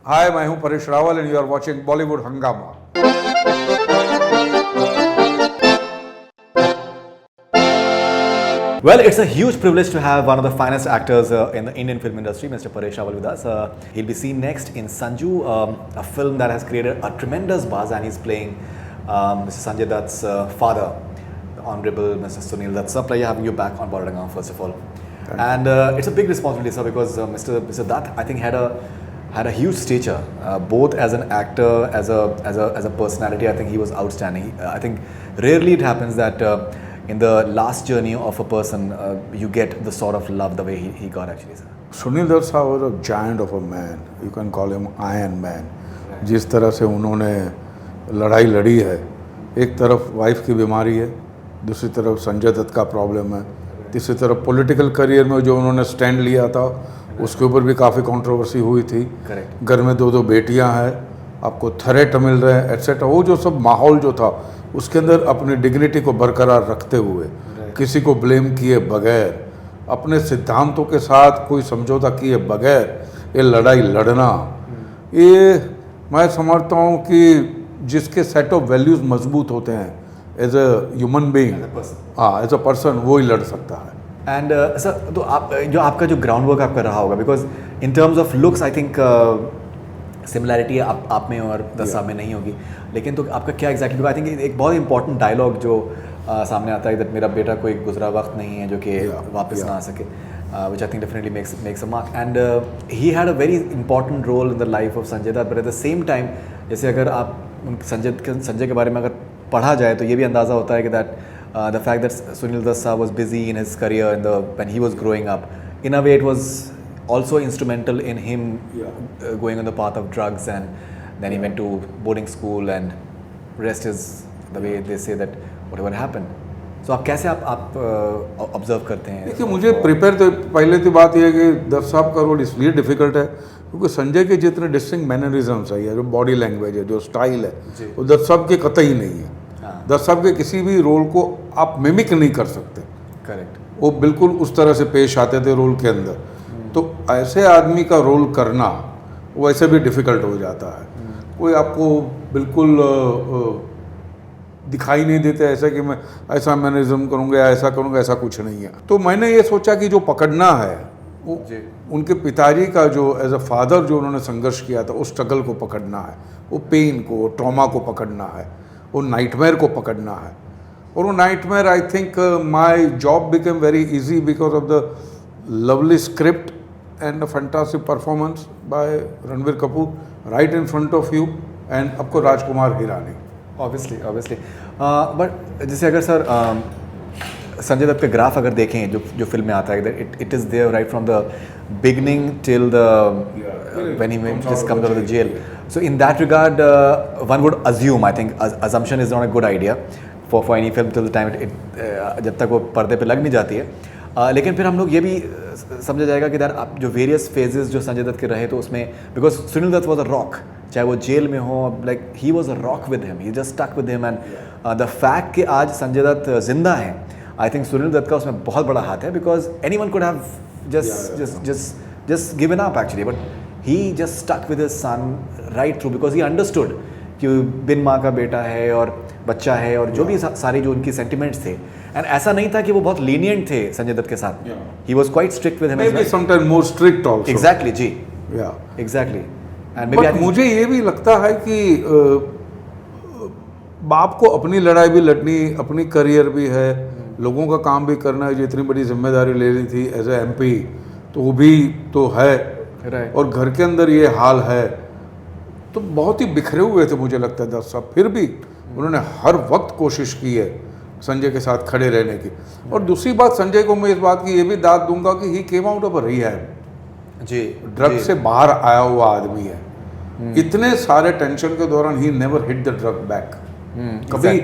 हाय, मैं हूं Paresh Rawal and you are watching Bollywood Hungama. Well, it's a huge privilege to have one of the finest actors in the Indian film industry, Mr. Paresh Rawal, with us. He'll be seen next in Sanju, a film that has created a tremendous buzz, and he's playing Mr. Sanjay Dutt's father, the Honorable Mr. Sunil Dutt. Sir, pleasure having you back on Bordering On, first of all. And it's a big responsibility, sir, because Mr. Dutt, I think, had a huge stature, both as an actor, as a personality. I think he was outstanding. I think rarely it happens that in the last journey of a person, you get the sort of love the way he got, actually, sir. Sunil Dutt साहब was a giant of a man. You can call him Iron Man. जिस तरह से उन्होंने लड़ाई लड़ी है, एक तरफ वाइफ की बीमारी है, दूसरी तरफ संजय दत्त का प्रॉब्लम है, तीसरी तरफ पॉलिटिकल करियर में जो उन्होंने स्टैंड लिया था उसके ऊपर भी काफ़ी कंट्रोवर्सी हुई थी। करेक्ट। घर में दो बेटियां हैं, आपको थ्रेट मिल रहे हैं एट्सेट्रा। वो जो सब माहौल जो था उसके अंदर अपनी डिग्निटी को बरकरार रखते हुए, किसी को ब्लेम किए बगैर, अपने सिद्धांतों के साथ कोई समझौता किए बगैर ये लड़ाई लड़ना, ये मैं समझता हूँ कि जिसके सेट ऑफ वैल्यूज़ मजबूत होते हैं एज अ ह्यूमन बीइंग, हाँ, एज अ पर्सन, वो ही लड़ सकता है। एंड सर, तो आपका जो ग्राउंड वर्क आपका रहा होगा, because in terms of looks I think similarity आप में और दस साहब में नहीं होगी, लेकिन तो आपका क्या एग्जैक्टली, आई थिंक एक बहुत इंपॉर्टेंट डायलॉग जो सामने आता है दैट मेरा बेटा कोई गुजरा वक्त नहीं है जो कि वापस ना आ सके, which I think definitely makes a mark, and he had a very important role in the life of Sanjay Dutt, but at the same time, जैसे अगर आप संजय के बारे में अगर पढ़ा जाए तो ये भी अंदाज़ा होता है कि that the fact that Sunil Dutt was busy in his career when he was growing up, in a way it was also instrumental in him going on the path of drugs, and then he went to boarding school, and rest is the way they say that whatever happened. So आप कैसे आप observe करते हैं? देखिए, मुझे prepare तो पहले तो बात यह है कि दत्त साहब का रोल इसलिए डिफिकल्ट है क्योंकि संजय के जितने डिस्टिंक्ट मैनरिज्म्स है, जो बॉडी लैंग्वेज है, जो स्टाइल है, वो दत्त साहब के कतई नहीं है। दत्त साहब के किसी भी रोल को आप मिमिक नहीं कर सकते। करेक्ट। वो बिल्कुल उस तरह से पेश आते थे रोल के अंदर। तो ऐसे आदमी का रोल करना वैसे भी डिफ़िकल्ट हो जाता है। कोई आपको बिल्कुल दिखाई नहीं देता ऐसा कि मैं ऐसा मैनरिज्म करूँगा, ऐसा करूँगा, ऐसा कुछ नहीं है। तो मैंने ये सोचा कि जो पकड़ना है वो उनके पिताजी का जो एज अ फादर जो उन्होंने संघर्ष किया था, उस स्ट्रगल को पकड़ना है, वो पेन को, ट्रॉमा को पकड़ना है, वो नाइटमेयर को पकड़ना है। और वो nightmare, I think my job became very easy because of the lovely script and a fantastic performance by Ranbir Kapoor right in front of you, and आपको राजकुमार हिरानी। Obviously, but जैसे अगर सर संजय दत्त का ग्राफ अगर देखें जो फिल्म में आता है, it is there right from the beginning till when he just comes out of the jail. So in that regard, one would assume, I think assumption is not a good idea for any film till the time जब तक वो पर्दे पे लग नहीं जाती है। लेकिन फिर हम लोग ये भी समझा जाएगा कि आप जो वेरियस फेजेस जो संजय दत्त के रहे तो उसमें, because Sunil Dutt was a rock, चाहे वो जेल में हो, like he was a rock with him, he just stuck with him, and the fact कि आज संजय दत्त जिंदा है, आई थिंक सुनील दत्त का उसमें बहुत बड़ा हाथ है, because any one could have just given up actually, but he just stuck with his son right through because he understood कि बिन माँ का बेटा है और बच्चा है और जो भी सारी जो उनकी सेंटिमेंट्स थे, एंड ऐसा नहीं था कि वो बहुत लीनियंट थे संजय दत्त के साथ, he was quite strict with him, maybe sometimes more strict also. Exactly जी, एग्जैक्टली। एंड मे बी मुझे ये भी लगता है कि बाप को अपनी लड़ाई भी लड़नी, अपनी करियर भी है, लोगों का काम भी करना है, जितनी बड़ी जिम्मेदारी ले रही थी एज ए MP, तो वो भी तो है, और घर के अंदर ये हाल है, तो बहुत ही बिखरे हुए थे मुझे लगता है दत्त साहब। फिर भी उन्होंने हर वक्त कोशिश की है संजय के साथ खड़े रहने की। और दूसरी बात, संजय को मैं इस बात की ये भी दाद दूंगा कि he came out of a rehab जी, ड्रग से बाहर आया हुआ आदमी है। इतने सारे टेंशन के दौरान he never hit the drug back कभी।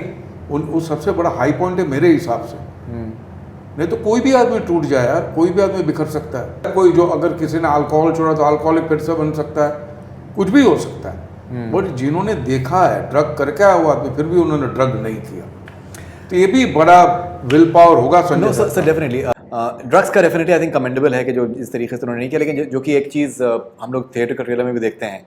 उस सबसे बड़ा हाई पॉइंट है मेरे हिसाब से। नहीं तो कोई भी आदमी टूट जाए यार, कोई भी आदमी बिखर सकता है। कोई जो अगर किसी ने अल्कोहल छोड़ा तो अल्कोहलिक फिर से बन सकता है, कुछ भी हो सकता है। बट जिन्होंने देखा है ड्रग करके आया हुआ आदमी, फिर भी उन्होंने ड्रग नहीं किया, तो ये भी बड़ा विल पावर होगा संजय। सर डेफिनेटली ड्रग्स का डेफिनेटली आई थिंक कमेंडेबल है कि जो इस तरीके से उन्होंने नहीं किया, लेकिन जो कि एक चीज़ हम लोग थिएटर का ट्रेलर में भी देखते हैं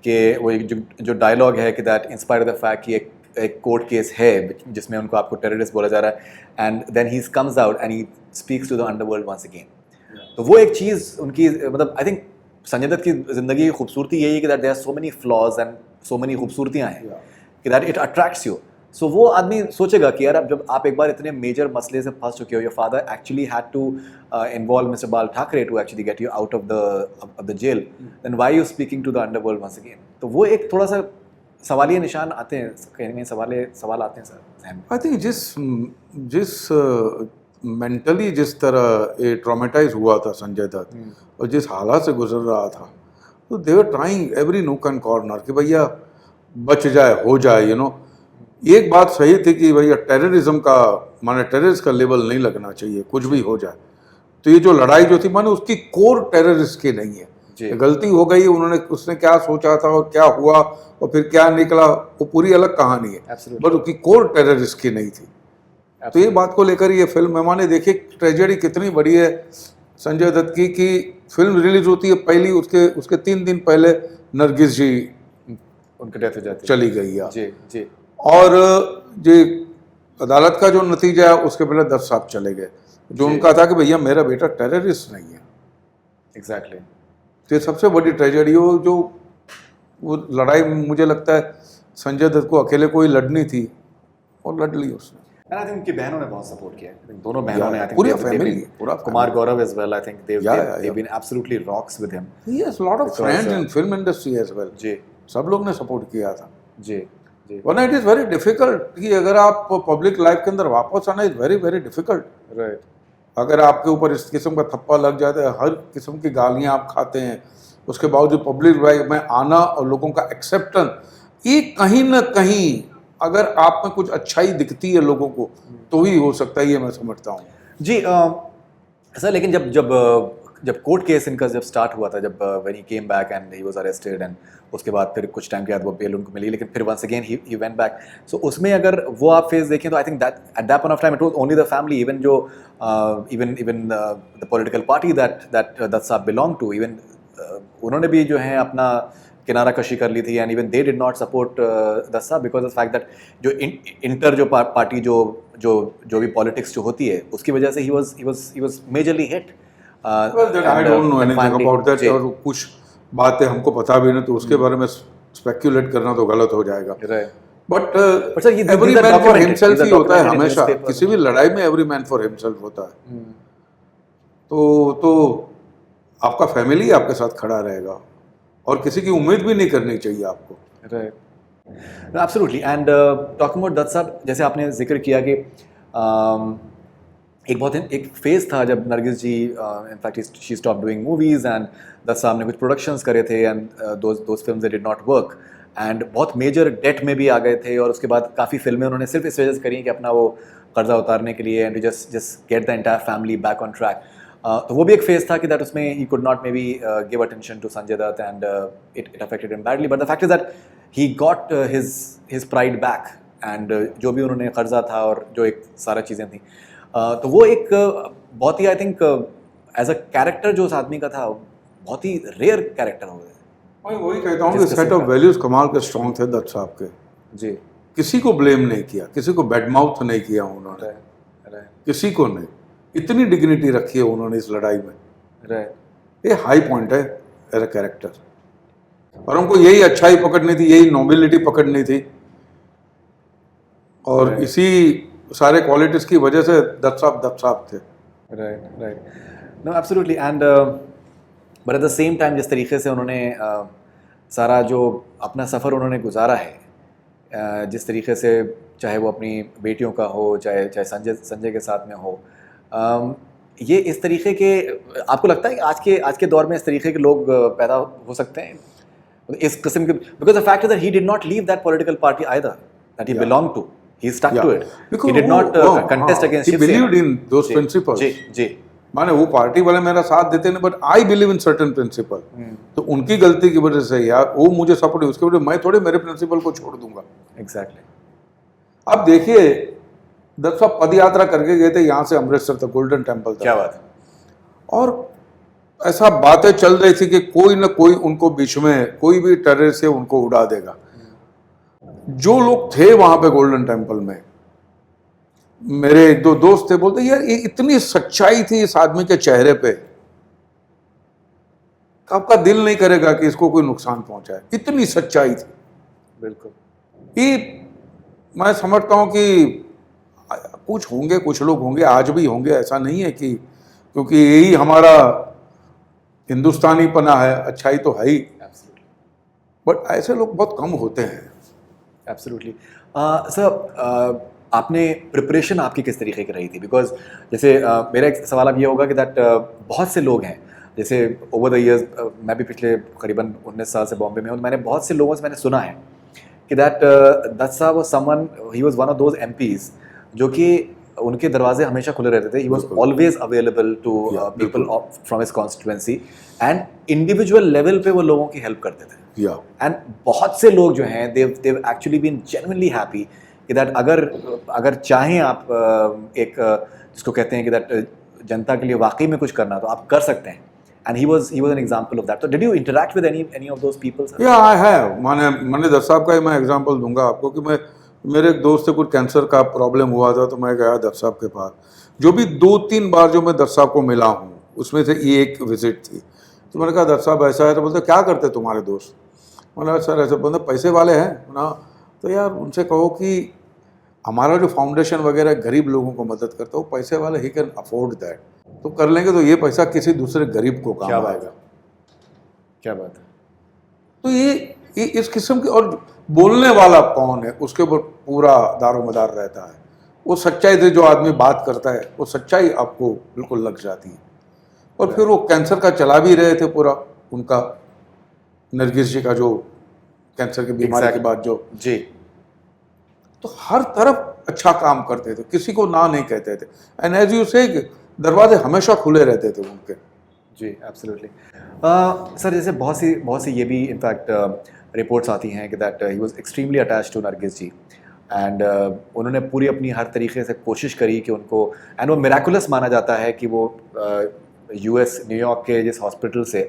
कि वो एक जो डायलॉग है कि दैट इंस्पायर द फैक्ट कि एक कोर्ट केस है जिसमें उनको आपको टेररिस्ट बोला जा रहा है, and then he comes out and he speaks to the underworld once again. तो वो एक चीज़ उनकी, मतलब आई थिंक संजय दत्त की ज़िंदगी की खूबसूरती यही है कि that there are so many flaws and so many खूबसूरतियाँ हैं कि that it attracts you. So वो आदमी सोचेगा कि यार अब जब आप एक बार इतने मेजर मसले से फंस चुके हो, your father actually had to involve mister Bal Thackeray to actually get you out of the jail, then why you speaking to the underworld once again. तो वो एक थोड़ा सा सवालिया निशान आते हैं, कहीं ना कहीं सवाल आते हैं सर। आई थिंक जिस मेंटली जिस तरह ये ट्रॉमेटाइज हुआ था संजय दत्त और जिस हालात से गुजर रहा था, तो they were trying every nook and corner कि भैया बच जाए, हो जाए, यू नो। एक बात सही थी कि भैया टेररिज्म का माने टेररिस्ट का लेवल नहीं लगना चाहिए, कुछ भी हो जाए। तो ये जो लड़ाई जो थी माने उसकी कोर टेररिस्ट की नहीं है, गलती हो गई, उसने क्या सोचा था और क्या हुआ और फिर क्या निकला, वो पूरी अलग कहानी है, बट उसकी कोर टेररिस्ट की नहीं थी। तो ये बात को लेकर ये फिल्म मैंने देखी, ट्रेजेडी कितनी बड़ी है संजय दत्त की कि फिल्म रिलीज होती है पहली उसके 3 दिन पहले नरगिस जी उनकी डेथ हो जाती है, चली गई है। जी जी। और ये अदालत का जो नतीजा है उसके पहले दत्त साहब चले गए, जो उनका था कि भैया मेरा बेटा टेररिस्ट नहीं है। एग्जैक्टली। तो ये सबसे बड़ी ट्रेजेडी हो जो वो लड़ाई मुझे लगता है संजय दत्त को अकेले कोई लड़नी थी और लड़ ली उसने। And I think उनकी बहनों ने बहुत सपोर्ट किया है, दोनों बहनों ने, I think पूरी फैमिली, पूरा Kumar Gaurav as well, I think they've been absolutely rocks with him. He has a lot of friends in film industry as well. जी, सब लोग ने सपोर्ट किया था। जी जी। वरना इट इज़ वेरी डिफिकल्ट कि अगर आप पब्लिक लाइफ के अंदर वापस आना is very very difficult. Right. अगर आपके ऊपर इस किस्म का थप्पा लग जाता है, हर किस्म की गालियाँ आप खाते हैं, उसके बावजूद पब्लिक लाइफ में आना और लोगों का एक्सेप्टेंस, ये कहीं ना कहीं अगर आप में कुछ अच्छाई दिखती है लोगों को तो ही हो सकता है, ये मैं समझता हूँ। जी सर, लेकिन जब कोर्ट केस इनका जब स्टार्ट हुआ था, जब when he came back and he was arrested and उसके बाद फिर कुछ टाइम के बाद वो बेल उनको मिली, लेकिन फिर once again he went back. So उसमें अगर वो आप फेज देखें तो I think that at that point of time it was only the family, even जो even the political party that Dutt sahab belong to, even उन्होंने भी जो है अपना किनारा कशी कर ली थी, and even they did not support Dutt sahab because of fact that जो इंटर जो पार्टी जो भी पॉलिटिक्स जो होती है उसकी वजह से ही was majorly hit. I don't know anything about that, और कुछ बातें हमको पता भी नहीं, तो उसके बारे में स्पेक्यूलेट करना तो गलत हो जाएगा। But every man for himself he होता है हमेशा, किसी भी लड़ाई में एवरी मैन फॉर हिमसेल्फ होता है। तो आपका फैमिली आपके साथ खड़ा रहेगा और किसी की उम्मीद भी नहीं करनी चाहिए आपको। Right, absolutely. And talking about Dutt sahab, जैसे आपने जिक्र किया कि एक फेज था जब Nargis ji in fact she stop doing movies and Dutt sahab ने कुछ प्रोडक्शंस करे थे and those films they did not work and बहुत मेजर डेट में भी आ गए थे, और उसके बाद काफ़ी फिल्में उन्होंने सिर्फ इस वजह से करी कि अपना वो कर्जा उतारने के लिए and just get the entire family back on track. तो वो भी एक फेज था कि दैट उसमें he could not may give attention to Sanjay Dutt and it affected him badly, but the fact is that he got his pride back and जो भी उन्होंने कर्जा था और जो एक सारा चीज़ें थी, तो वो एक बहुत ही I think as a character जो उस आदमी का था बहुत ही रेयर कैरेक्टर हो गया। मैं वही कहता हूँ कि सेट ऑफ वैल्यूज कमाल के स्ट्रॉन्ग थे दत्त साहब के। जी, किसी को ब्लेम नहीं किया, किसी को बैड माउथ नहीं किया उन्होंने, किसी को नहीं, इतनी डिग्निटी रखी है उन्होंने इस लड़ाई में। ये हाई पॉइंट है एज अ कैरेक्टर, और हमको यही अच्छाई पकड़नी थी, यही नोबिलिटी पकड़नी थी, और इसी सारे क्वालिटीज की वजह से दत्त साहब थे। Right, no absolutely. And but at the same time जिस तरीके से उन्होंने सारा जो अपना सफ़र उन्होंने गुजारा है, जिस तरीके से चाहे वो अपनी बेटियों का हो, चाहे संजय के साथ में हो, ये इस तरीके के, आपको लगता है कि आज के दौर में इस तरीके के लोग पैदा हो सकते हैं इस किस्म के, because the fact is that he did not leave that political party either that he belong to, he stuck to it, he did not contest against he believed in those principles। जी माने वो party वाले मेरा साथ देते नहीं, but I believe in certain principle. तो उनकी गलती की वजह से यार वो मुझे सपोर्ट है, उसके वजह मैं थोड़े मेरे प्रिंसिपल को छोड़ दूंगा। एग्जैक्टली। अब देखिए दत्त साहब पद यात्रा करके गए थे यहाँ से अमृतसर तक, गोल्डन टेम्पल तक। क्या बात है। और ऐसा बातें चल रही थी कि कोई ना कोई उनको बीच में कोई भी टेरर से उनको उड़ा देगा। जो लोग थे वहां पे गोल्डन टेम्पल में, मेरे एक दो दोस्त थे, बोलते यार ये इतनी सच्चाई थी इस आदमी के चेहरे पे, आपका दिल नहीं करेगा कि इसको कोई नुकसान पहुंचाए, इतनी सच्चाई थी। बिल्कुल। ये मैं समझता हूं कि कुछ होंगे, कुछ लोग होंगे, आज भी होंगे, ऐसा नहीं है कि, क्योंकि यही हमारा हिंदुस्तानी पना है, अच्छाई तो है ही, बट ऐसे लोग बहुत कम होते हैं। एब्सोल्युटली। सर, आपने प्रिपरेशन आपकी किस तरीके की रही थी? बिकॉज जैसे मेरा एक सवाल अब ये होगा कि दैट बहुत से लोग हैं, जैसे ओवर द इयर्स, मैं भी पिछले करीबन 19 साल से बॉम्बे में हूँ, मैंने बहुत से लोगों से मैंने सुना है कि that Dutt sahab was someone, he was one of those MPs जो कि उनके दरवाजे हमेशा खुले रहते थे। He was always available to people from his constituency, and individual level पे वो लोगों की हेल्प करते थे। एंड बहुत से लोग जो हैं they've actually been genuinely happy कि दैट अगर चाहें आप एक जिसको कहते हैं कि दैट जनता के लिए वाकई में कुछ करना तो आप कर सकते हैं। And he was an example of that. So did you interact with any of those people, sir? या आई हैव, मैंने दत्त साहब का ही मैं एग्जांपल दूंगा आपको कि मेरे एक दोस्त से कुछ कैंसर का प्रॉब्लम हुआ था, तो मैं गया दत्त साहब के पास। जो भी 2-3 बार जो मैं दत्त साहब को मिला हूँ, उसमें से ये एक विजिट थी। तो मैंने कहा दत्त साहब ऐसा है, तो बोलते क्या करते तुम्हारे दोस्त? मैंने कहा सर ऐसे, बोलते पैसे वाले हैं ना, तो यार उनसे कहो कि हमारा जो फाउंडेशन वगैरह गरीब लोगों को मदद करता है, वो पैसे वाले ही कैन अफोर्ड दैट, तो कर लेंगे, तो ये पैसा किसी दूसरे गरीब को काम आएगा। क्या बात है। तो ये इस किस्म की, और बोलने वाला कौन है उसके ऊपर पूरा दारोमदार रहता है। वो सच्चाई से जो आदमी बात करता है, वो सच्चाई आपको बिल्कुल लग जाती है। और फिर वो कैंसर का चला भी रहे थे पूरा उनका, नरगिस जी का जो कैंसर की बीमारी के बाद जो जी, तो हर तरफ अच्छा काम करते थे, किसी को ना नहीं कहते थे। एंड एज यू से दरवाजे हमेशा खुले रहते थे उनके। जी, एब्सोल्युटली। सर जैसे बहुत सी ये भी इनफैक्ट रिपोर्ट्स आती हैं कि that he was extremely attached to Nargis ji, and उन्होंने पूरी अपनी हर तरीके से कोशिश करी कि उनको, एंड वो मिराकुलस माना जाता है कि वो यूएस न्यूयॉर्क के जिस हॉस्पिटल से,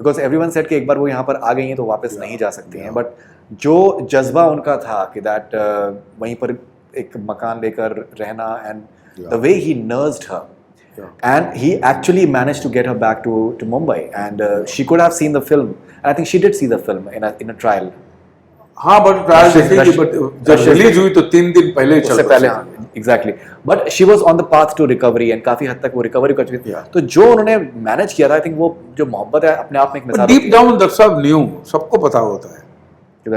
बिकॉज एवरीवन सेड कि एक बार वो यहाँ पर आ गई हैं तो वापस नहीं जा सकती हैं, बट जो जज्बा उनका था कि दैट वहीं पर एक मकान लेकर रहना, and the way he nursed her, and he actually managed to get her back to Mumbai, and she could have seen the film, and I think she did see the film in a trial. हाँ, but trial देखी, but जब release हुई तो 3 दिन पहले उससे पहले, हाँ exactly, but she was on the path to recovery, and काफी हद तक वो रिकवरी कर चुकी थी। तो जो उन्होंने मैनेज किया था, आई थिंक वो जो मोहब्बत है अपने आप में एक मिसाल है। डीप डाउन दत्त साहब न्यू, सबको पता होता है कि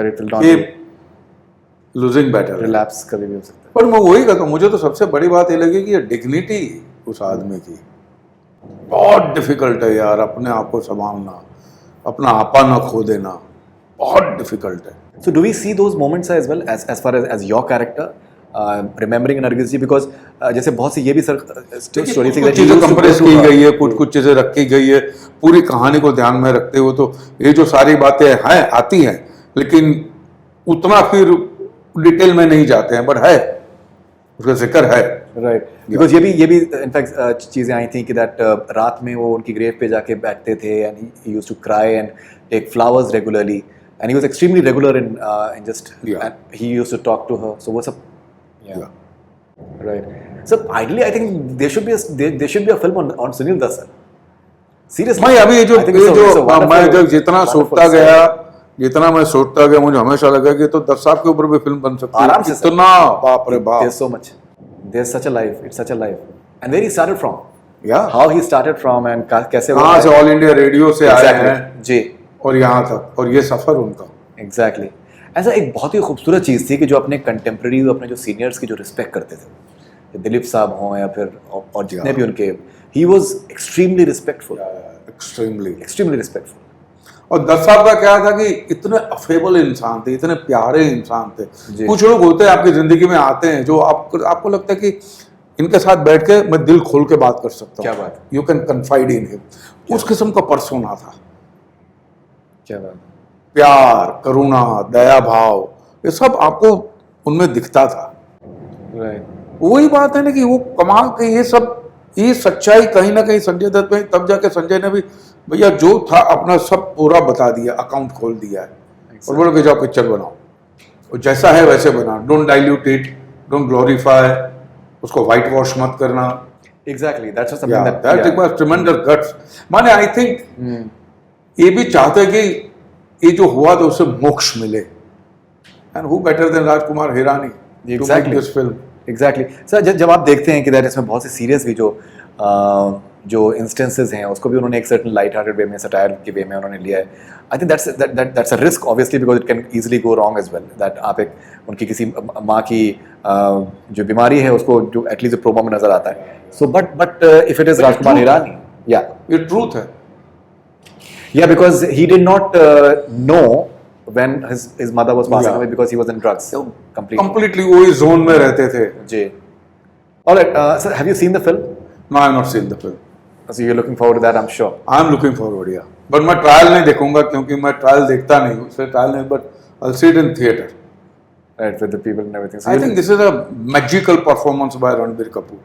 लूजिंग बैटल, रिलैप्स कभी भी हो सकता है। पर मैं वही कहता हूँ, मुझे तो सबसे बड़ी बात ये लगी कि ये डिग्निटी उस आदमी की बहुत डिफिकल्ट है यार, अपने आप को संभालना, अपना आपा न खो देना, बहुत डिफिकल्ट है। So do we see those moments as well as far as your character remembering Nargis ji, because जैसे बहुत सी ये भी सर स्टोरी थी, कुछ चीज़ें कंप्रेस की गई है, कुछ चीज़ें रखी गई है, पूरी कहानी को ध्यान में रखते हुए, तो ये जो सारी बातें हैं आती हैं, लेकिन उतना फिर डिटेल में नहीं जाते हैं, बट है उसका जिक्र है। राइट, बिकॉज ये भी इनफैक्ट चीज़ें आई थी कि दैट रात में वो उनकी ग्रेव पे जाके बैठते थे, and he used to cry and take flowers regularly, and he was extremely regular in just, and he used to talk to her, so वो सब, right. So ideally I think there should be a film on Sunil Dutt sir, seriously. मैं अभी ये जो मैं जब जितना सोचता गया, मुझे हमेशा लगा कि तो दत्त साहब के ऊपर भी फिल्म बन सकती है, आराम से। इतना बाप रे बाप, there's so much, there's such a life, it's such a life, and where he started from, या how he started from, and कैसे कहाँ से ऑल इंडिया रेडियो से आए हैं जी, और यहाँ तक, और ये सफर उनका एग्जैक्टली। ऐसा एक बहुत ही खूबसूरत चीज़ थी कि जो अपने कंटेम्प्रेरीज, अपने जो सीनियर्स की जो रिस्पेक्ट करते थे, दिलीप साहब हों या फिर और जितने भी उनके, he was extremely respectful, extremely respectful. और दत्त साहब का क्या था कि इतने अफेबल इंसान थे, इतने प्यारे इंसान थे। कुछ लोग होते हैं आपकी जिंदगी में आते हैं जो आपको लगता है कि इनके साथ बैठ के मैं दिल खोल के बात कर सकता हूँ, क्या बात, you can confide in him. उस किस्म का पर्सोना था, क्या बात, प्यार, करुणा, दया भाव, ये सब आपको उनमें दिखता था। राइट। वही बात है ना कि वो कमाल के ये सच्चाई कहीं ना कहीं संजय दत्त में, तब जाके संजय ने भी भैया जो था अपना सब पूरा बता दिया, अकाउंट खोल दिया है और बोलो कि जाओ पिक्चर बनाओ, और जैसा है वैसे बना, don't dilute it, don't glorify, उसको व्हाइट वॉश मत करना। Exactly, that's something that requires ट्रेमेंडस guts. माने आई थिंक ये भी चाहते कि ये जो हुआ तो उससे मोक्ष मिले, and who better than Rajkumar Hirani to make this film. Exactly sir, जब आप देखते हैं कि दैट इसमें बहुत से सीरियस भी जो इंस्टेंसेस हैं उसको भी उन्होंने एक सर्टन लाइट हार्टेड वे में, सटायर के वे में उन्होंने लिया है। I think that's a risk obviously, because it can easily go wrong as well, that आप एक उनकी किसी माँ की जो बीमारी है उसको जो एटलीस्ट प्रोमो में नजर आता है, so but if it is Rajkumar Hirani, या ये ट्रूथ है। Yeah, because he did not know when his mother was passing away because he was in drugs. Completely वही zone में रहते थे। जी। Alright, sir, have you seen the film? No, I have not seen the film. So you're looking forward to that, I'm sure. I am looking forward, yeah. But मैं trial नहीं देखूंगा क्योंकि मैं trial देखता नहीं हूँ, इसलिए ट्रायल नहीं, but I'll see it in theater. Right, with the people and everything. So I think this is a magical performance by Ranbir Kapoor.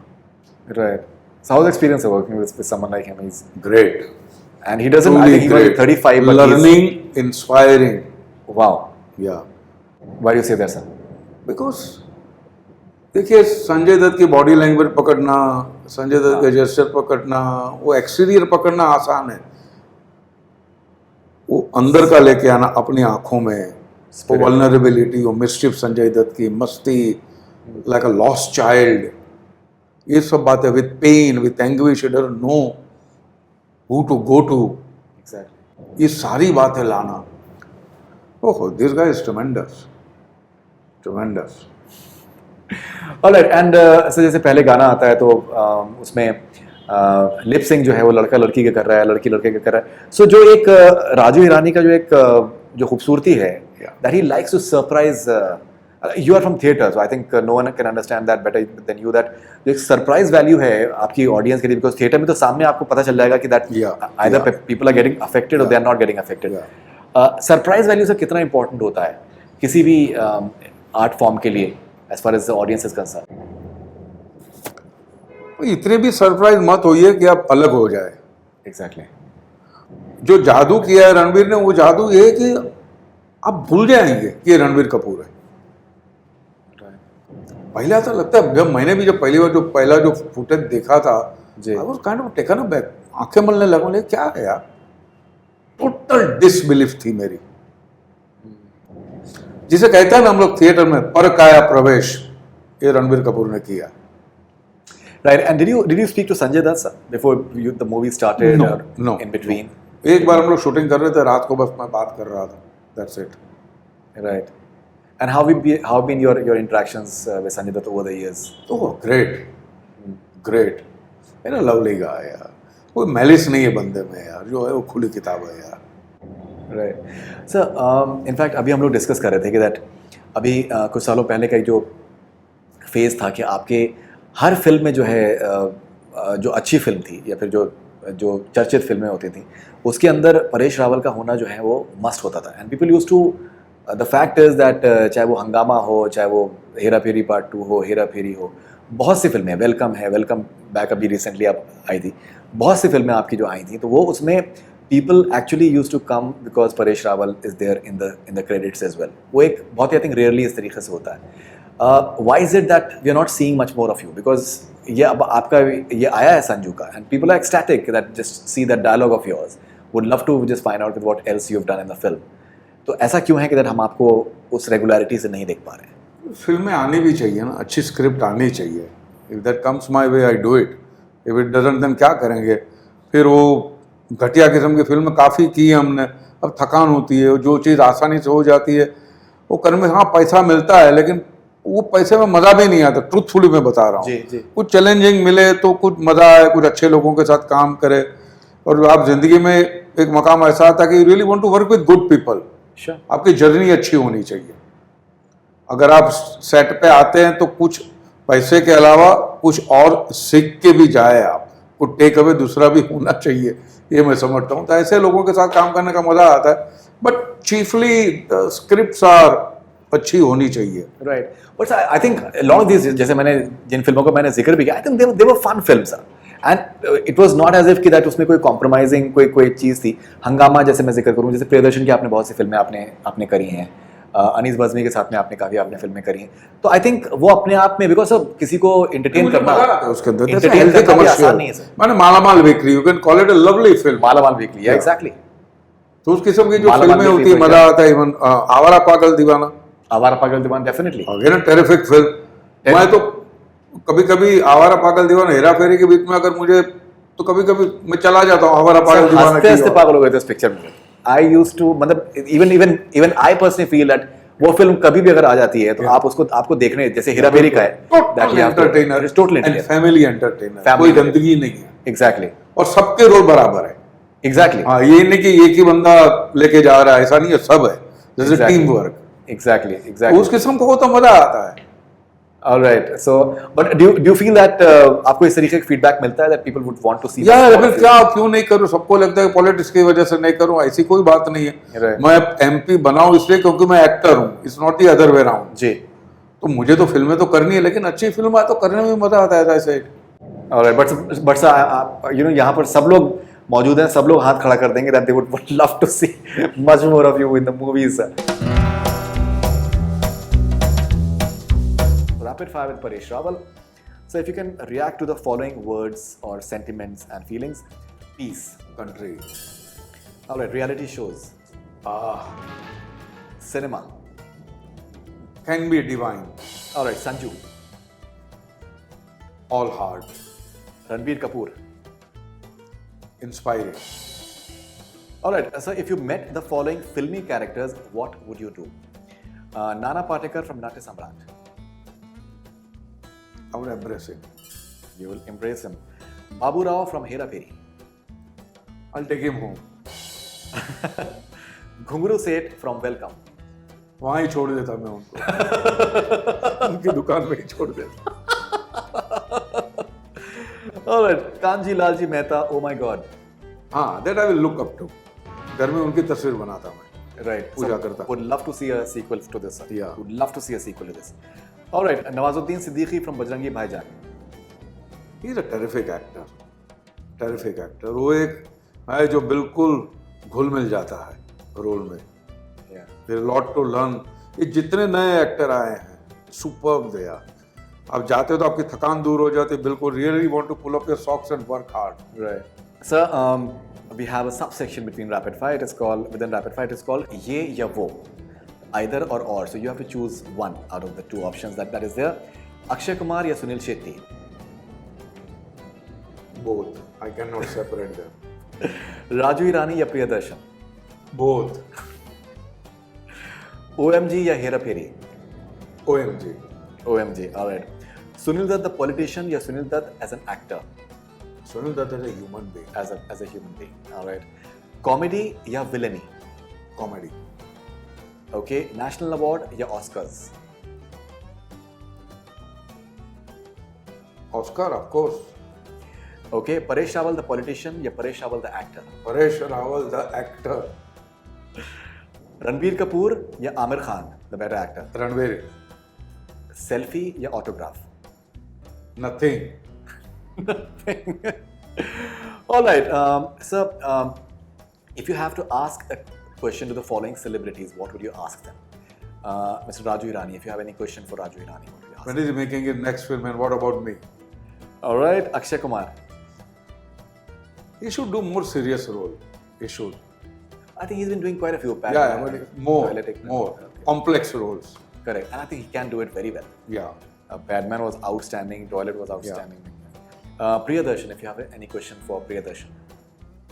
Right. So how's the experience of working with someone like him? He's Great. And he doesn't. I think he was 35, but learning, inspiring. Wow. Yeah. Why do you say that, sir? Because देखिए संजय दत्त की body language पकड़ना, संजय दत्त के gesture पकड़ना, वो exterior पकड़ना आसान है, वो अंदर का लेके आना अपनी आंखों में, वो वल्नरेबिलिटी, वो मिस्चिफ संजय दत्त की मस्ती, लाइक अ लॉस्ट चाइल्ड, ये सब बातें, with pain, with anguish, he doesn't know who to go to, Exactly. ये सारी बातें लाना, oh this guy is tremendous, tremendous. Alright, and sir जैसे पहले गाना आता है तो उसमें लिप सिंग जो है वो लड़का लड़की के कर रहा है, लड़की लड़के के कर रहा है, सो जो एक राजू हिरानी का जो एक जो खूबसूरती है, that he likes to surprise. You are from theatre, so I think no one can understand that better than you. That जो एक सरप्राइज वैल्यू है आपकी ऑडियंस के लिए, बिकॉज थिएटर में तो सामने आपको पता चल जाएगा कि that either people are getting affected और they are not getting affected. Surprise value से कितना इंपॉर्टेंट होता है किसी भी आर्ट फॉर्म के लिए as far as the audience is concern? इतने भी सरप्राइज मत होइए कि आप अलग हो जाए। एग्जैक्टली। जो जादू किया है रणबीर ने, वो जादू ये है कि आप भूल जाएंगे कि ये रणबीर कपूर है। पहला तो लगता है, जब मैंने भी जब पहला जो फुटेज देखा था, I was kind of taken aback, आंखें मलने लगा, ले क्या है यार, टोटल डिसबिलीफ थी मेरी। जिसे कहते हैं ना हम लोग थिएटर में परकाया प्रवेश, ये रणबीर कपूर ने किया। Right, and did you speak to Sanjay Dutt sir, before the movie started? No. In between? एक बार हम लोग शूटिंग कर रहे थे, रात को बस मैं बात कर रहा था, that's it. Right. And how have been your interactions with Sanjay Dutt over the years? Oh, great. मेरा लवली गाय यार, कोई मैलिस नहीं है बंदे में यार, जो है वो खुली किताब है यार। Right. Sir, in fact अभी हम लोग डिस्कस कर रहे थे कि that अभी कुछ सालों पहले का जो फेज था कि आपके हर फिल्म में जो है जो अच्छी फिल्म थी या फिर जो चर्चित फिल्में होती थी उसके अंदर परेश रावल का होना जो है वो मस्ट होता था। And people use to the fact is that चाहे वो हंगामा हो, चाहे वो हेरा फेरी पार्ट 2 हो, हेरा फेरी हो, बहुत सी फिल्में, वेलकम बैक अभी रिसेंटली आप आई थी, बहुत सी फिल्में आपकी जो आई थी, तो वो उसमें people actually use to come because Paresh Rawal is there in the credits as well. वो एक बहुत ही आई थिंक रेयरली इस तरीके से होता है। Why is it that we are not seeing much more of you? Because ये अब आपका ये आया है संजू का, and people are ecstatic that just see that dialogue of yours, would love to just find out what else you've done in the film. तो ऐसा क्यों है कि हम आपको उस रेगुलरिटी से नहीं देख पा रहे हैं? फिल्में आनी भी चाहिए ना, अच्छी स्क्रिप्ट आनी चाहिए। If that comes my way, I do it. If it doesn't, then क्या करेंगे? फिर वो घटिया किस्म की फिल्म काफ़ी की हमने, अब थकान होती है, जो चीज़ आसानी से हो जाती है वो करने में, हाँ पैसा मिलता है लेकिन वो पैसे में मज़ा भी नहीं आता। ट्रूथफुली मैं बता रहा हूँ, कुछ चैलेंजिंग मिले तो कुछ मज़ा आए, कुछ अच्छे लोगों के साथ काम करे, और आप जिंदगी में एक मकाम ऐसा आता कि you really want to work with good people. आपकी जर्नी अच्छी होनी चाहिए। अगर आप सेट पे आते हैं तो कुछ पैसे के अलावा कुछ और सीख के भी जाए, आप कुछ टेक अवे दूसरा भी होना चाहिए, ये मैं समझता हूँ। तो ऐसे लोगों के साथ काम करने का मज़ा आता है। बट चीफली स्क्रिप्ट्स आर अच्छी होनी चाहिए। Right, but I think lot of this, जैसे मैंने जिन फिल्मों का मैंने जिक्र भी किया, I think they were fun films, and it was not as if कि दैट उसमें कोई कॉम्प्रोमाइजिंग कोई चीज़ थी। हंगामा जैसे मैं जिक्र करूँ, जैसे प्रियदर्शन की आपने बहुत सी फिल्में आपने करी हैं, अनीस बज़मी के साथ में आपने काफ़ी आपने फिल्में करी हैं, तो आई थिंक वो अपने आप में, बिकॉज ऑफ किसी को एंटरटेन करना, उसके अंदर entertain करना भी आसान नहीं है सर। मैंने मालामाल weekly, you can call it a lovely film. मालामाल वीकली, एग्जैक्टली। तो उस किस्म की जो मालामाल फिल्में होती है, वीकली मजा आता है। इवन आवारा पागल दीवाना, आवारा पागल दीवाना, डेफिनेटली अगेन टेरिफिक फिल्म। मैं तो कभी कभी आवारा पागल दीवाना, हेरा फेरी के बीच में अगर मुझे, तो कभी कभी मैं चला जाता हूँ आवारा पागल दीवाना। हंसते पागल हो गए थे इस पिक्चर में। आई यूज्ड टू, मतलब even I personally feel that वो फिल्म कभी भी अगर आ जाती है तो आपको देखने, जैसे हेरा फेरी का है, total entertainer, total and family entertainer, Family कोई गंदगी नहीं है। एग्जैक्टली और सबके रोल बराबर है। एग्जैक्टली हाँ, ये नहीं कि एक ही बंदा लेके जा रहा है, ऐसा नहीं है, सब है, जैसे टीम वर्क। एग्जैक्टली उस किस्म को तो मजा आता है। Alright, so but do you feel that आपको इस तरीके का फीडबैक मिलता है that people would want to see? यार मैं क्या, क्यों नहीं करूं? सबको लगता है पॉलिटिक्स की वजह से नहीं करूं, ऐसी कोई बात नहीं है। Right. मैं एमपी बनाऊं इसलिए क्योंकि मैं एक्टर हूं, it's not the other way round. जी, तो मुझे तो फिल्में तो करनी है, लेकिन अच्छी फिल्म आए तो करने में मजा आता है ऐसे। ऑलराइट, बट यू नो यहाँ पर सब लोग मौजूद हैं, सब लोग हाथ खड़ा कर देंगे that they would love to see much more of you in the movies. Rapid fire with Paresh Rawal. So if you can react to the following words or sentiments and feelings: peace, country, all right, reality shows, cinema, can be divine, all right, Sanju, all heart, Ranbir Kapoor, inspiring. all right. So if you met the following filmy characters, what would you do? Nana Patekar from Natya Samrat. I would embrace it. You will embrace him. Babu Rao from Hera Pheri. I'll take him home. Ghungru Seth from Welcome. वहाँ ही छोड़ देता मैं उनको। उनकी दुकान में ही छोड़ देता। All right, Kanji Lalji Mehta. Oh my God. हाँ, that I will look up to. घर में उनकी तस्वीर बनाता मैं। Right. पूजा करता। Would love to see a sequel to this. Yeah. Would love to see a sequel to this. All right, Nawazuddin Siddiqui from Bajrangi Bhaijaan. He is a terrific actor. Terrific actor. वो एक है जो बिल्कुल घुल मिल जाता है role में। Yeah. There is a lot to learn. ये जितने नए एक्टर आए हैं, superb they are. आप जाते हो तो आपकी थकान दूर हो जाती है, बिल्कुल really want to pull up your socks and work hard. Right. Sir, we have a subsection between rapid fire. It is called, within rapid fire, it is called Ye Ya Wo. Either or. So you have to choose one out of the two options that is there. Akshay Kumar या Sunil Shetty. Both. I cannot separate them. Raju Irani या Priyadarshan. Both. OMG या Hera Pheri. OMG. OMG. All right. Sunil Dutt the politician या Sunil Dutt as an actor. Sunil Dutt is a human being. As a human being. All right. Comedy या villainy. Comedy. Okay. National Award या Oscars. Oscar, of course. Okay. Paresh Rawal the politician या Paresh Rawal the actor. Paresh Rawal, the actor. Ranbir Kapoor या Aamir Khan the better actor. Ranveer. Selfie या autograph. Nothing. All right. So, if you have to ask a question to the following celebrities, what would you ask them? Mr. Raju Irani, if you have any question for Raju Irani, what would you ask? When is he making his next film and what about me? All right. Akshay Kumar. He should do more serious role. He should. I think he's been doing quite a few. Yeah, but more complex roles. Correct. And I think he can do it very well. Yeah. Batman was outstanding. Toilet was outstanding. Priyadarshan, if you have any question for Priyadarshan.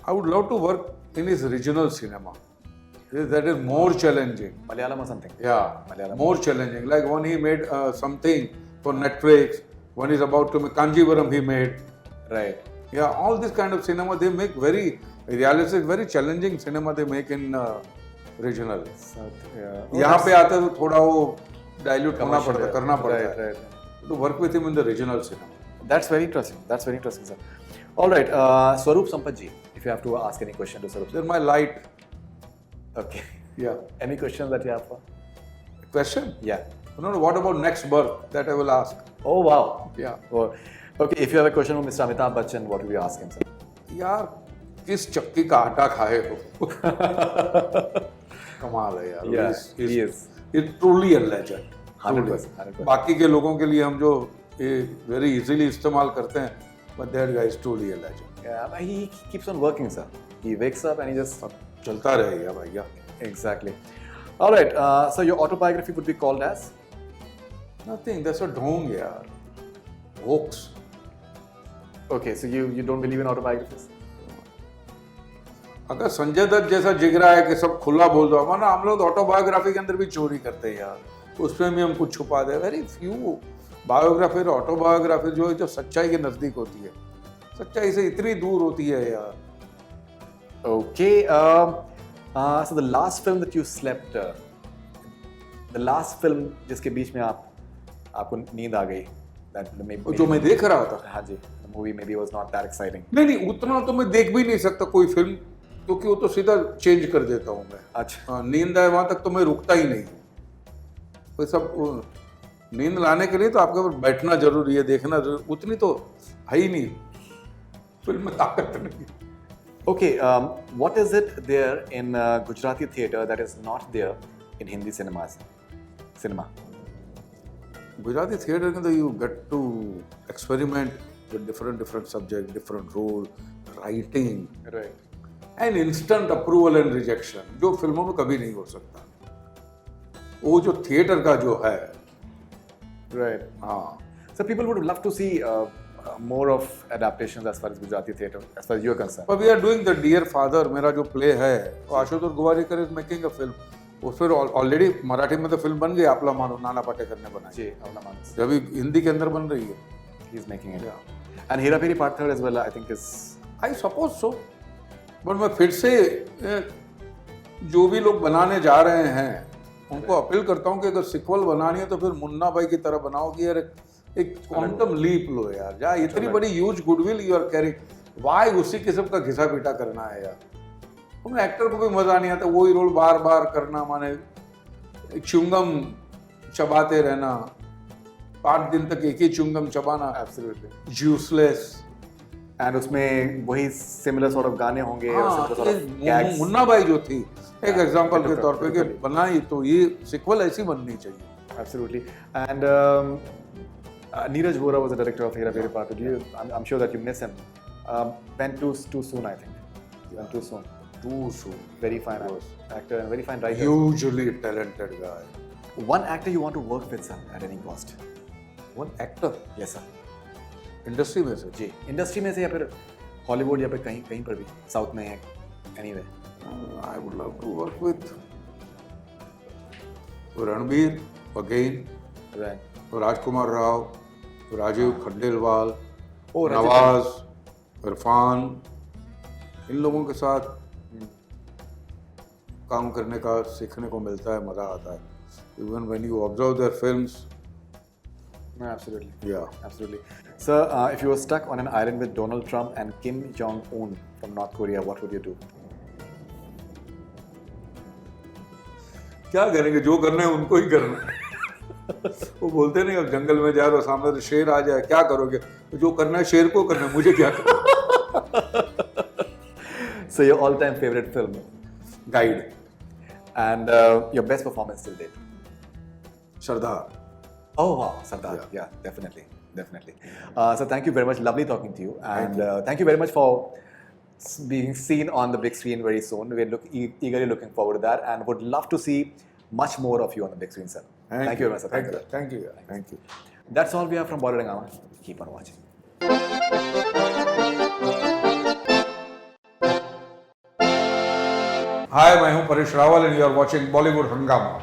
I would love to work in his regional cinema. That is more challenging. Malayalam or something? Yeah, Malayalam. more challenging. Like when he made something for Netflix, when he's about to make Kanjivaram, he made. Right. Yeah, all this kind of cinema they make very realistic, very challenging cinema they make in regional. यहाँ पे आते तो थोड़ा वो dilute होना पड़ता, करना पड़ता है. To work with him in the regional cinema. That's very interesting. That's very interesting, sir. All right, Swaroop Sampath ji, if you have to ask any question to Swaroop. They're my light. Okay. Yeah. Any questions that you have for? Question? Yeah. No, what about next birth? That I will ask. Oh wow. Yeah. Oh, okay, if you have a question for Mr. Amitabh Bachchan, what will you ask him, sir? यार किस चक्की का आटा खाए हो? कमाल है यार. Yeah, he is. He's truly a legend. 100%, 100%. बाकी के लोगों के लिए हम जो ये very easily इस्तेमाल करते हैं, but that guy is truly a legend. Yeah, but he keeps on working, sir. He wakes up and he just चलता रहेगा भैया. exactly. All right. So your autobiography would be called as? Nothing. That's a ढोंग यार. Hoax. Okay, so you don't believe in autobiographies? अगर संजय दत्त जैसा जिगरा है कि सब खुला बोल दो, वरना हम लोग ऑटोबायोग्राफी के अंदर भी चोरी करते हैं यार. उसमें भी हम कुछ छुपा दे. वेरी फ्यू बायोग्राफी और ऑटोबायोग्राफी जो है जो सच्चाई के नजदीक होती है, सच्चाई से इतनी दूर होती है यार. Okay. So the last film that you slept, the last film जिसके बीच में आपको नींद आ गई, that maybe जो मैं देख रहा था. हाँ जी, the movie maybe was not that exciting. नहीं, उतना तो मैं देख भी नहीं सकता कोई फिल्म, क्योंकि वो तो सीधा चेंज कर देता हूँ मैं. अच्छा. हाँ, नींद आए वहां तक तो मैं रुकता ही नहीं. वो सब नींद लाने के लिए तो आपके ऊपर बैठना जरूरी है, देखना जरूरी. उतनी तो है ही नहीं फिल्म में ताकत नहीं. Okay, what is it there in Gujarati theatre that is not there in Hindi cinemas? Cinema. Gujarati theatre के अंदर you get to experiment with different subject, different role, writing Right. And instant approval and rejection, जो फिल्मों में कभी नहीं हो सकता. वो जो थिएटर का जो है. Right. हाँ. So people would love to see more of adaptations as far as Gujarati theatre, as far as you're concerned. But we are doing the Dear Father, मेरा जो प्ले है, तो Ashutosh Gowariker is making a film. उस पर already Marathi में तो film बन गई, आपला मानो नाना पाटेकर ने बनाई. जी, Avla Manas. अभी हिंदी के अंदर बन रही है. He's making it. Yeah. And Hera Pheri Part 3 as well, I think is. I suppose so. But मैं फिर से जो भी लोग बनाने जा रहे हैं उनको अपील करता हूँ कि अगर सिक्वल बनानी है तो फिर मुन्ना भाई की तरह बनाओ कि यार एक क्वांटम लीप लो यार. जहाँ इतनी बड़ी huge goodwill you are carrying, why उसी किस्म का घिसा पीटा करना है यार. उन एक्टर को भी मजा नहीं आता वही रोल बार बार करना, माने च्युइंगम चबाते रहना, 5 दिन तक एक ही च्युइंगम चबाना. Absolutely. यूजलेस. And उसमें वही similar sort of गाने होंगे और हाँ, similar sort of gags. Munna भाई जो थी एक एग्जांपल के typical, तौर पे कि typically. बनाई तो ये सिक्वल ऐसी बननी चाहिए. Absolutely. And Neeraj Vora was the director of Hera Pheri Part 2. I'm sure that you miss him. Went too soon, I think. Went too soon. Too soon. Very fine actor and very fine writer. Hugely talented guy. One actor you want to work with, sir, at any cost? One actor. Yes, sir. Industry में से. जी, industry में से या फिर Hollywood या फिर कहीं पर भी, साउथ में है, anyway. I would love to work with Ranbir again, Right. Rajkumar Rao, Rajiv Khandelwal, Oh, Rajiv. Nawaz, Irfan, इन लोगों के साथ काम करने का सीखने को मिलता है, मजा आता है. Even when you observe their films, No, absolutely. yeah. Absolutely. Sir, if you were stuck on an island with Donald Trump and Kim Jong-un from North Korea, what would you do? क्या करेंगे, जो करना है उनको ही करना है. वो बोलते नहीं अब जंगल में जा रहे हो सामने से शेर आ जाए क्या करोगे, तो जो करना है शेर को करना है, मुझे क्या करना. So your all-time favorite film guide. and your best performance till date? Sardar. Oh wow, Sardar. Yeah, definitely. So thank you very much. Lovely talking to you, and thank you very much for being seen on the big screen very soon. We're eagerly looking forward to that, and would love to see much more of you on the big screen, sir. Thank you very much, sir. Thank you. Thank you. That's all we have from Bollywood. Keep on watching. Hi, मैं हूं Paresh Rawal and you are watching Bollywood हंगामा.